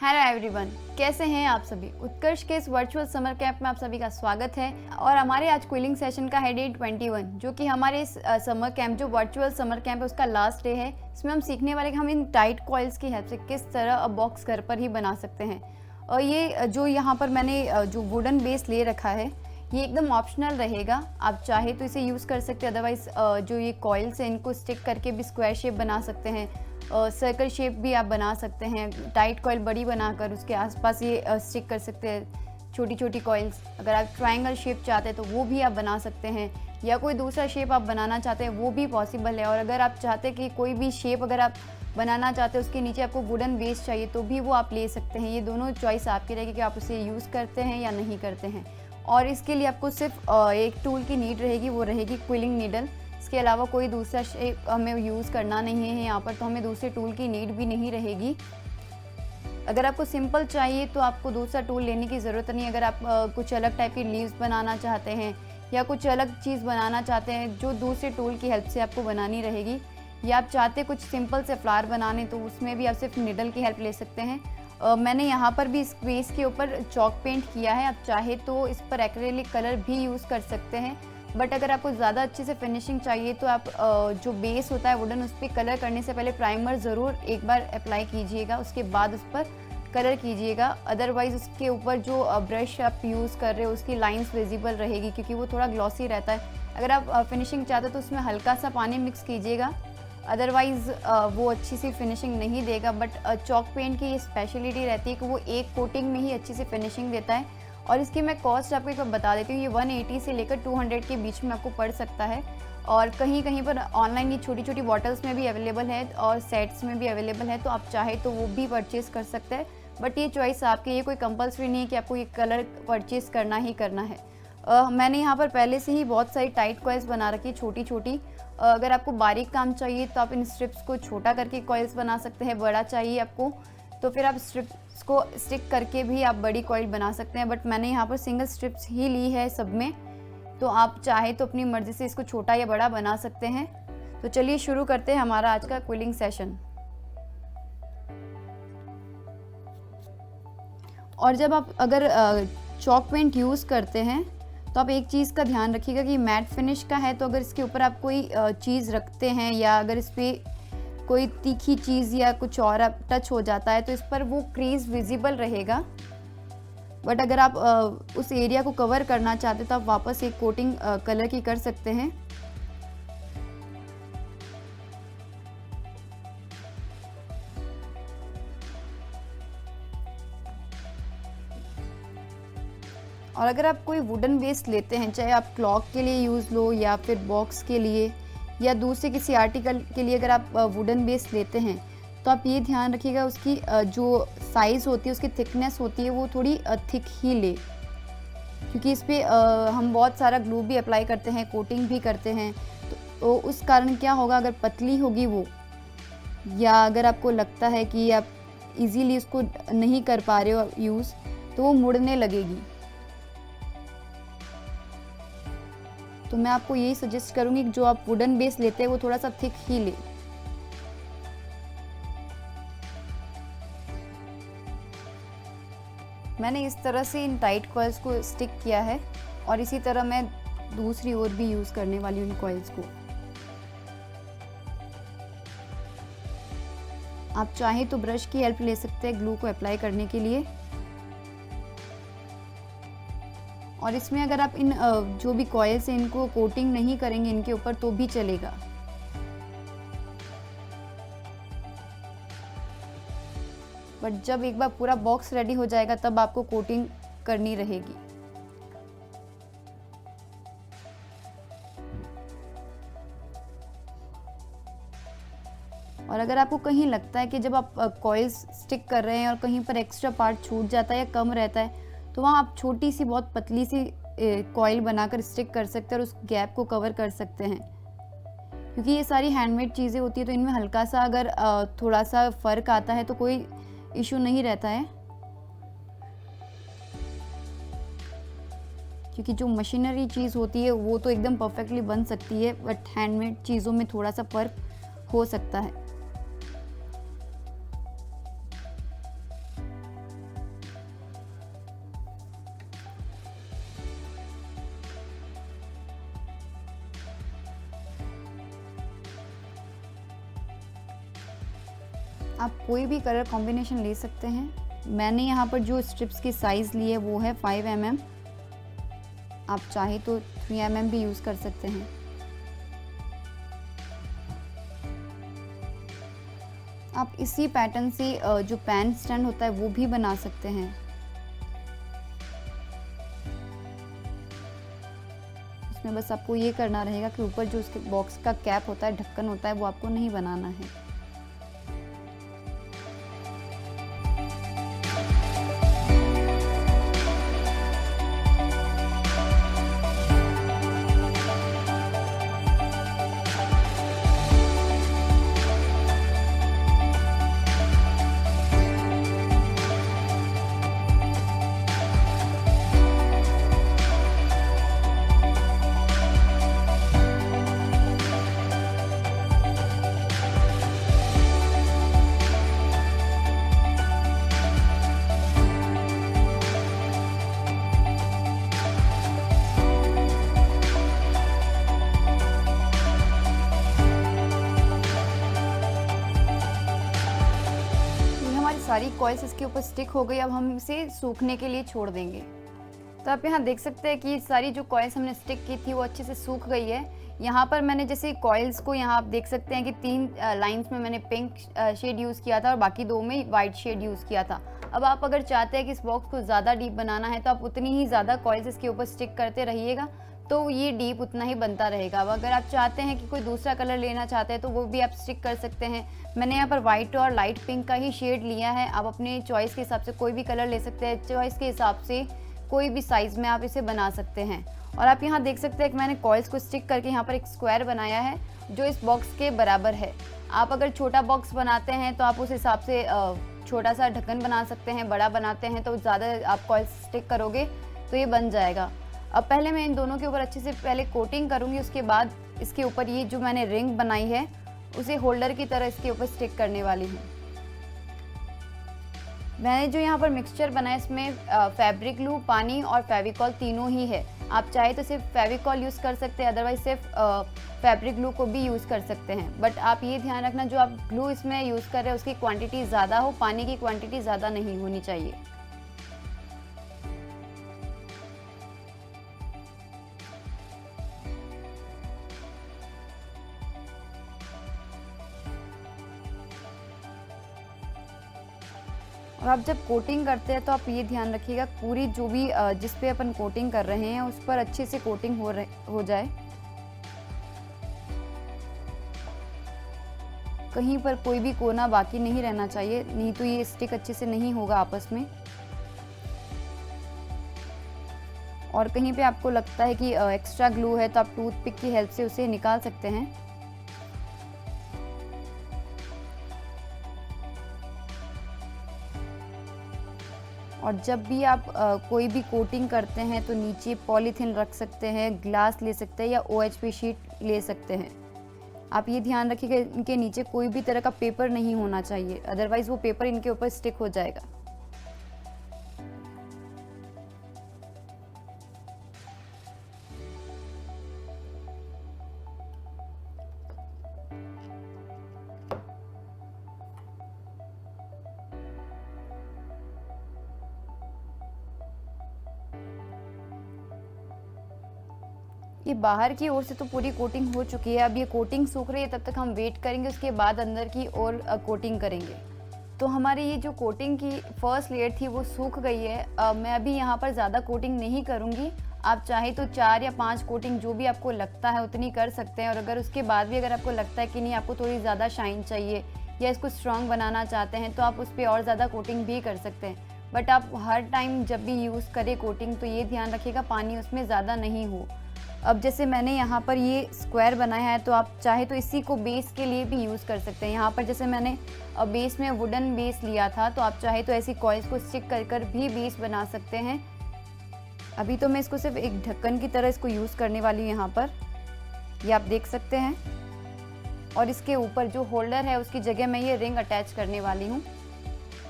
Hello everyone, कैसे हैं आप सभी। उत्कर्ष के इस वर्चुअल समर कैंप में आप सभी का स्वागत है। और हमारे आज क्विलिंग सेशन का है डे 21, जो कि हमारे इस समर कैंप जो वर्चुअल समर कैंप है उसका लास्ट डे है। इसमें हम सीखने वाले कि हम इन टाइट कॉइल्स की हेल्प से किस तरह बॉक्स घर पर ही बना सकते हैं। और ये जो यहाँ पर मैंने जो वुडन बेस ले रखा है ये एकदम ऑप्शनल रहेगा, आप चाहे तो इसे यूज़ कर सकते हैं। अदरवाइज़ जो ये कॉइल्स हैं इनको स्टिक करके भी स्क्वायर शेप बना सकते हैं, सर्कल शेप भी आप बना सकते हैं। टाइट कॉइल बड़ी बनाकर उसके आसपास ये स्टिक कर सकते हैं छोटी छोटी कॉइल्स। अगर आप ट्रायंगल शेप चाहते हैं तो वो भी आप बना सकते हैं, या कोई दूसरा शेप आप बनाना चाहते हैं वो भी पॉसिबल है। और अगर आप चाहते हैं कि कोई भी शेप अगर आप बनाना चाहते हैं उसके नीचे आपको वुडन बेस चाहिए तो भी वो आप ले सकते हैं। ये दोनों चॉइस आपकी रहेगी कि आप उसे यूज़ करते हैं या नहीं करते हैं। और इसके लिए आपको सिर्फ एक टूल की नीड रहेगी, वो रहेगी क्विलिंग नीडल। इसके अलावा कोई दूसरा शेप हमें यूज़ करना नहीं है यहाँ पर, तो हमें दूसरे टूल की नीड भी नहीं रहेगी। अगर आपको सिंपल चाहिए तो आपको दूसरा टूल लेने की ज़रूरत नहीं। अगर आप कुछ अलग टाइप की लीव्स बनाना चाहते हैं या कुछ अलग चीज़ बनाना चाहते हैं जो दूसरे टूल की हेल्प से आपको बनानी रहेगी, या आप चाहते कुछ सिंपल से फ्लावर बनाने तो उसमें भी आप सिर्फ नीडल की हेल्प ले सकते हैं। मैंने यहाँ पर भी इस बेस के ऊपर चॉक पेंट किया है, आप चाहे तो इस पर एक्रेलिक कलर भी यूज़ कर सकते हैं। बट अगर आपको ज़्यादा अच्छे से फिनिशिंग चाहिए तो आप जो बेस होता है वुडन उस पर कलर करने से पहले प्राइमर ज़रूर एक बार अप्लाई कीजिएगा, उसके बाद उस पर कलर कीजिएगा। अदरवाइज़ उसके ऊपर जो ब्रश आप यूज़ कर रहे हो उसकी लाइंस विजिबल रहेगी, क्योंकि वो थोड़ा ग्लॉसी रहता है। अगर आप फिनिशिंग चाहते हो तो उसमें हल्का सा पानी मिक्स कीजिएगा, अदरवाइज़ वो अच्छी सी फिनिशिंग नहीं देगा। बट चॉक पेंट की ये स्पेशलिटी रहती है कि वो एक कोटिंग में ही अच्छी सी फिनिशिंग देता है। और इसकी मैं कॉस्ट आपको एक बार बता देती हूँ, ये 180 से लेकर 200 के बीच में आपको पड़ सकता है। और कहीं कहीं पर ऑनलाइन ये छोटी छोटी बॉटल्स में भी अवेलेबल है और सेट्स में भी अवेलेबल है, तो आप चाहे तो वो भी परचेज़ कर सकते हैं। बट ये चॉइस आपकी, ये कोई कंपल्सरी नहीं है कि आपको ये कलर परचेज़ करना ही करना है। मैंने यहाँ पर पहले से ही बहुत सारी टाइट कॉइल्स बना रखी है छोटी छोटी। अगर आपको बारीक काम चाहिए तो आप इन स्ट्रिप्स को छोटा करके कॉइल्स बना सकते हैं। बड़ा चाहिए आपको तो फिर आप स्ट्रिप्स को स्टिक करके भी आप बड़ी कॉइल बना सकते हैं। बट मैंने यहाँ पर सिंगल स्ट्रिप्स ही ली है सब में, तो आप चाहे तो अपनी मर्ज़ी से इसको छोटा या बड़ा बना सकते हैं। तो चलिए शुरू करते हैं हमारा आज का क्विलिंग सेशन। और जब आप अगर चॉक पेंट यूज़ करते हैं तो आप एक चीज़ का ध्यान रखिएगा कि मैट फिनिश का है, तो अगर इसके ऊपर आप कोई चीज़ रखते हैं या अगर इस पर कोई तीखी चीज़ या कुछ और आप टच हो जाता है तो इस पर वो क्रीज विजिबल रहेगा। बट अगर आप उस एरिया को कवर करना चाहते तो आप वापस एक कोटिंग कलर की कर सकते हैं। और अगर आप कोई वुडन बेस लेते हैं, चाहे आप क्लॉक के लिए यूज़ लो या फिर बॉक्स के लिए या दूसरे किसी आर्टिकल के लिए, अगर आप वुडन बेस लेते हैं तो आप ये ध्यान रखिएगा उसकी जो साइज़ होती है, उसकी थिकनेस होती है, वो थोड़ी थिक ही ले। क्योंकि इस पर हम बहुत सारा ग्लू भी अप्लाई करते हैं, कोटिंग भी करते हैं, तो उस कारण क्या होगा, अगर पतली होगी वो, या अगर आपको लगता है कि आप इजीली उसको नहीं कर पा रहे हो यूज़, तो वो मुड़ने लगेगी। तो मैं आपको यही सजेस्ट करूँगी कि जो आप वुडन बेस लेते हैं वो थोड़ा सा थिक ही ले। मैंने इस तरह से इन टाइट कॉइल्स को स्टिक किया है और इसी तरह मैं दूसरी ओर भी यूज़ करने वाली हूँ इन कॉइल्स को। आप चाहें तो ब्रश की हेल्प ले सकते हैं ग्लू को अप्लाई करने के लिए। और इसमें अगर आप इन जो भी कॉइल्स हैं इनको कोटिंग नहीं करेंगे इनके ऊपर तो भी चलेगा। बट जब एक बार पूरा बॉक्स रेडी हो जाएगा तब आपको कोटिंग करनी रहेगी। और अगर आपको कहीं लगता है कि जब आप कॉइल्स स्टिक कर रहे हैं और कहीं पर एक्स्ट्रा पार्ट छूट जाता है या कम रहता है, तो वहाँ आप छोटी सी बहुत पतली सी कॉइल बनाकर स्टिक कर सकते हैं और उस गैप को कवर कर सकते हैं। क्योंकि ये सारी हैंडमेड चीज़ें होती है तो इनमें हल्का सा अगर थोड़ा सा फ़र्क आता है तो कोई इशू नहीं रहता है। क्योंकि जो मशीनरी चीज़ होती है वो तो एकदम परफेक्टली बन सकती है, बट हैंडमेड चीज़ों में थोड़ा सा फ़र्क हो सकता है। आप कोई भी कलर कॉम्बिनेशन ले सकते हैं। मैंने यहाँ पर जो स्ट्रिप्स की साइज़ ली है वो है 5 mm। आप चाहे तो 3 mm भी यूज़ कर सकते हैं। आप इसी पैटर्न से जो पेन स्टैंड होता है वो भी बना सकते हैं। इसमें बस आपको ये करना रहेगा कि ऊपर जो उसके बॉक्स का कैप होता है, ढक्कन होता है, वो आपको नहीं बनाना है। सारी कॉइल्स इसके ऊपर स्टिक हो गई। अब हम इसे सूखने के लिए छोड़ देंगे। तो आप यहाँ देख सकते हैं कि सारी जो कॉइल्स हमने स्टिक की थी वो अच्छे से सूख गई है। यहाँ पर मैंने जैसे कॉइल्स को यहाँ आप देख सकते हैं कि 3 लाइंस में मैंने पिंक शेड यूज़ किया था और बाकी 2 में वाइट शेड यूज़ किया था। अब आप अगर चाहते हैं कि इस बॉक्स को ज़्यादा डीप बनाना है तो आप उतनी ही ज़्यादा कॉइल्स इसके ऊपर स्टिक करते रहिएगा, तो ये डीप उतना ही बनता रहेगा। अब अगर आप चाहते हैं कि कोई दूसरा कलर लेना चाहते हैं तो वो भी आप स्टिक कर सकते हैं। मैंने यहाँ पर वाइट और लाइट पिंक का ही शेड लिया है। आप अपने चॉइस के हिसाब से कोई भी कलर ले सकते हैं। चॉइस के हिसाब से कोई भी साइज़ में आप इसे बना सकते हैं। और आप यहाँ देख सकते हैं कि मैंने कॉइल्स को स्टिक करके यहाँ पर एक स्क्वायर बनाया है जो इस बॉक्स के बराबर है। आप अगर छोटा बॉक्स बनाते हैं तो आप उस हिसाब से छोटा सा ढक्कन बना सकते हैं। बड़ा बनाते हैं तो ज़्यादा आप कॉइल्स स्टिक करोगे तो ये बन जाएगा। अब पहले मैं इन दोनों के ऊपर अच्छे से पहले कोटिंग करूँगी, उसके बाद इसके ऊपर ये जो मैंने रिंग बनाई है उसे होल्डर की तरह इसके ऊपर स्टिक करने वाली हूँ। मैंने जो यहाँ पर मिक्सचर बनाया इसमें फैब्रिक ग्लू, पानी और फेविकॉल तीनों ही है। आप चाहे तो सिर्फ फेविकॉल यूज़ कर सकते हैं, अदरवाइज सिर्फ फैब्रिक ग्लू को भी यूज़ कर सकते हैं। बट आप ये ध्यान रखना जो आप ग्लू इसमें यूज़ कर रहे हैं उसकी क्वांटिटी ज़्यादा हो, पानी की क्वांटिटी ज़्यादा नहीं होनी चाहिए। और आप जब कोटिंग करते हैं तो आप ये ध्यान रखिएगा पूरी जो भी जिस पे अपन कोटिंग कर रहे हैं उस पर अच्छे से कोटिंग हो जाए। कहीं पर कोई भी कोना बाकी नहीं रहना चाहिए, नहीं तो ये स्टिक अच्छे से नहीं होगा आपस में। और कहीं पे आपको लगता है कि एक्स्ट्रा ग्लू है तो आप टूथपिक की हेल्प से उसे निकाल सकते हैं। और जब भी आप कोई भी कोटिंग करते हैं तो नीचे पॉलीथीन रख सकते हैं, ग्लास ले सकते हैं या OHP शीट ले सकते हैं। आप ये ध्यान रखिएगा इनके नीचे कोई भी तरह का पेपर नहीं होना चाहिए, अदरवाइज वो पेपर इनके ऊपर स्टिक हो जाएगा। ये बाहर की ओर से तो पूरी कोटिंग हो चुकी है। अब ये कोटिंग सूख रही है, तब तक हम वेट करेंगे, उसके बाद अंदर की ओर कोटिंग करेंगे। तो हमारी ये जो कोटिंग की फर्स्ट लेयर थी वो सूख गई है। मैं अभी यहाँ पर ज़्यादा कोटिंग नहीं करूँगी। आप चाहे तो 4 या 5 कोटिंग जो भी आपको लगता है उतनी कर सकते हैं। और अगर उसके बाद भी अगर आपको लगता है कि नहीं आपको थोड़ी ज़्यादा शाइन चाहिए या इसको स्ट्रॉन्ग बनाना चाहते हैं तो आप उस पर और ज़्यादा कोटिंग भी कर सकते हैं। बट आप हर टाइम जब भी यूज़ करें कोटिंग तो ये ध्यान रखिएगा पानी उसमें ज़्यादा नहीं हो। अब जैसे मैंने यहाँ पर ये स्क्वायर बनाया है तो आप चाहे तो इसी को बेस के लिए भी यूज़ कर सकते हैं। यहाँ पर जैसे मैंने बेस में वुडन बेस लिया था तो आप चाहे तो ऐसी कॉइल्स को स्टिक कर भी बेस बना सकते हैं। अभी तो मैं इसको सिर्फ एक ढक्कन की तरह इसको यूज़ करने वाली हूँ यहाँ पर, ये आप देख सकते हैं। और इसके ऊपर जो होल्डर है उसकी जगह मैं ये रिंग अटैच करने वाली हूँ।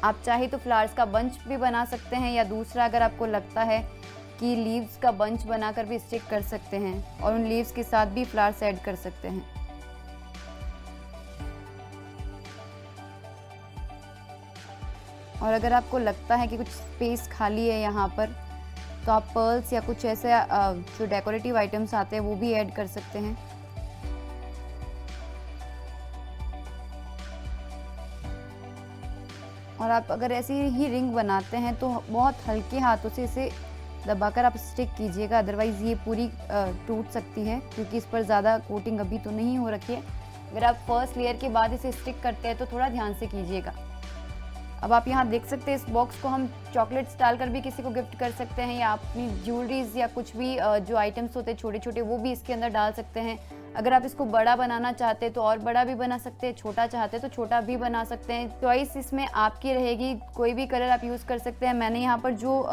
आप चाहे तो फ्लावर्स का बंच भी बना सकते हैं या दूसरा अगर आपको लगता है कि लीव्स का बंच बनाकर भी स्टिक कर सकते हैं और उन लीव्स के साथ भी फ्लावर्स ऐड कर सकते हैं। और अगर आपको लगता है कि कुछ स्पेस खाली है यहाँ पर, तो आप पर्ल्स या कुछ ऐसे जो डेकोरेटिव आइटम्स आते हैं वो भी ऐड कर सकते हैं। और आप अगर ऐसी ही रिंग बनाते हैं तो बहुत हल्के हाथों से इसे दबाकर आप स्टिक कीजिएगा, अदरवाइज़ ये पूरी टूट सकती है, क्योंकि इस पर ज़्यादा कोटिंग अभी तो नहीं हो रखी है। अगर आप फर्स्ट लेयर के बाद इसे स्टिक करते हैं तो थोड़ा ध्यान से कीजिएगा। अब आप यहाँ देख सकते हैं इस बॉक्स को हम चॉकलेट्स डालकर भी किसी को गिफ्ट कर सकते हैं, या अपनी ज्वेलरीज या कुछ भी जो आइटम्स होते हैं छोटे छोटे वो भी इसके अंदर डाल सकते हैं। अगर आप इसको बड़ा बनाना चाहते हैं तो और बड़ा भी बना सकते हैं, छोटा चाहते हैं तो छोटा भी बना सकते हैं। चॉइस इसमें आपकी रहेगी, कोई भी कलर आप यूज़ कर सकते हैं। मैंने यहाँ पर जो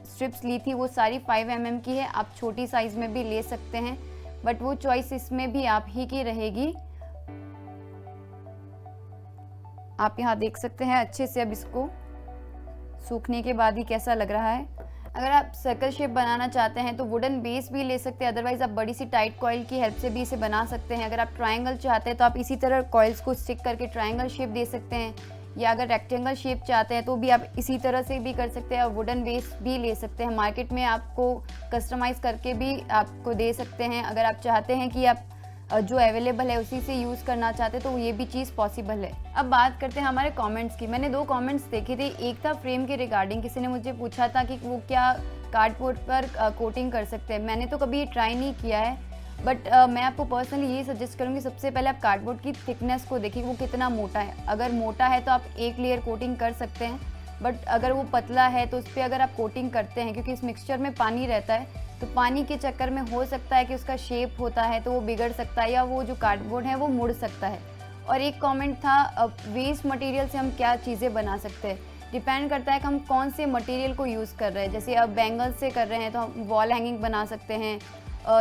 स्ट्रिप्स ली थी वो सारी 5 mm की है, आप छोटी साइज़ में भी ले सकते हैं, बट वो चॉइस इसमें भी आप ही की रहेगी। आप यहाँ देख सकते हैं अच्छे से अब इसको सूखने के बाद ही कैसा लग रहा है। अगर आप सर्कल शेप बनाना चाहते हैं तो वुडन बेस भी ले सकते हैं, अदरवाइज आप बड़ी सी टाइट कॉइल की हेल्प से भी इसे बना सकते हैं। अगर आप ट्रायंगल चाहते हैं तो आप इसी तरह कॉइल्स को स्टिक करके ट्रायंगल शेप दे सकते हैं, या अगर रेक्टेंगल शेप चाहते हैं तो भी आप इसी तरह से भी कर सकते हैं, और वुडन बेस भी ले सकते हैं। मार्केट में आपको कस्टमाइज़ करके भी आपको दे सकते हैं। अगर आप चाहते हैं कि आप जो अवेलेबल है उसी से यूज़ करना चाहते तो ये भी चीज़ पॉसिबल है। अब बात करते हैं हमारे कमेंट्स की। मैंने 2 कमेंट्स देखे थे। एक था फ्रेम के रिगार्डिंग, किसी ने मुझे पूछा था कि वो क्या कार्डबोर्ड पर कोटिंग कर सकते हैं। मैंने तो कभी ट्राई नहीं किया है, बट मैं आपको पर्सनली ये सजेस्ट करूँगी, सबसे पहले आप कार्डबोर्ड की थिकनेस को देखिए, वो कितना मोटा है। अगर मोटा है तो आप 1 लेयर कोटिंग कर सकते हैं, बट अगर वो पतला है तो उस पर अगर आप कोटिंग करते हैं, क्योंकि इस मिक्सचर में पानी रहता है, तो पानी के चक्कर में हो सकता है कि उसका शेप होता है तो वो बिगड़ सकता है, या वो जो कार्डबोर्ड है वो मुड़ सकता है। और एक कमेंट था वेस्ट मटेरियल से हम क्या चीज़ें बना सकते हैं। डिपेंड करता है कि हम कौन से मटेरियल को यूज़ कर रहे हैं। जैसे अब बैंगल्स से कर रहे हैं तो हम वॉल हैंगिंग बना सकते हैं,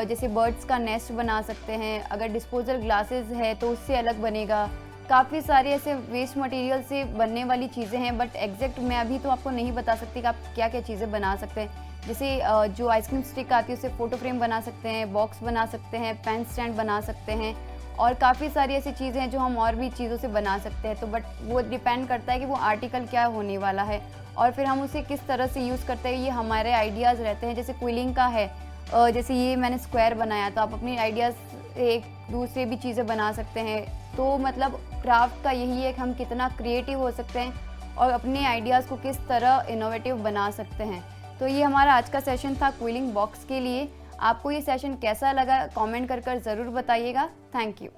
जैसे बर्ड्स का नेस्ट बना सकते हैं। अगर डिस्पोजल ग्लासेस है तो उससे अलग बनेगा। काफ़ी सारे ऐसे वेस्ट मटेरियल से बनने वाली चीज़ें हैं, बट एग्जैक्ट मैं अभी तो आपको नहीं बता सकती कि आप क्या क्या चीज़ें बना सकते हैं। जैसे जो आइसक्रीम स्टिक आती है उससे फ़ोटो फ्रेम बना सकते हैं, बॉक्स बना सकते हैं, पेन स्टैंड बना सकते हैं, और काफ़ी सारी ऐसी चीज़ें हैं जो हम और भी चीज़ों से बना सकते हैं। तो बट वो डिपेंड करता है कि वो आर्टिकल क्या होने वाला है, और फिर हम उसे किस तरह से यूज़ करते हैं, ये हमारे आइडियाज़ रहते हैं। जैसे क्विलिंग का है, जैसे ये मैंने स्क्वायर बनाया, तो आप अपनी आइडियाज़ एक दूसरे भी चीज़ें बना सकते हैं। तो मतलब क्राफ्ट का यही है कि हम कितना क्रिएटिव हो सकते हैं और अपने आइडियाज़ को किस तरह इनोवेटिव बना सकते हैं। तो ये हमारा आज का सेशन था क्विलिंग बॉक्स के लिए। आपको ये सेशन कैसा लगा कमेंट कर ज़रूर बताइएगा। Thank you.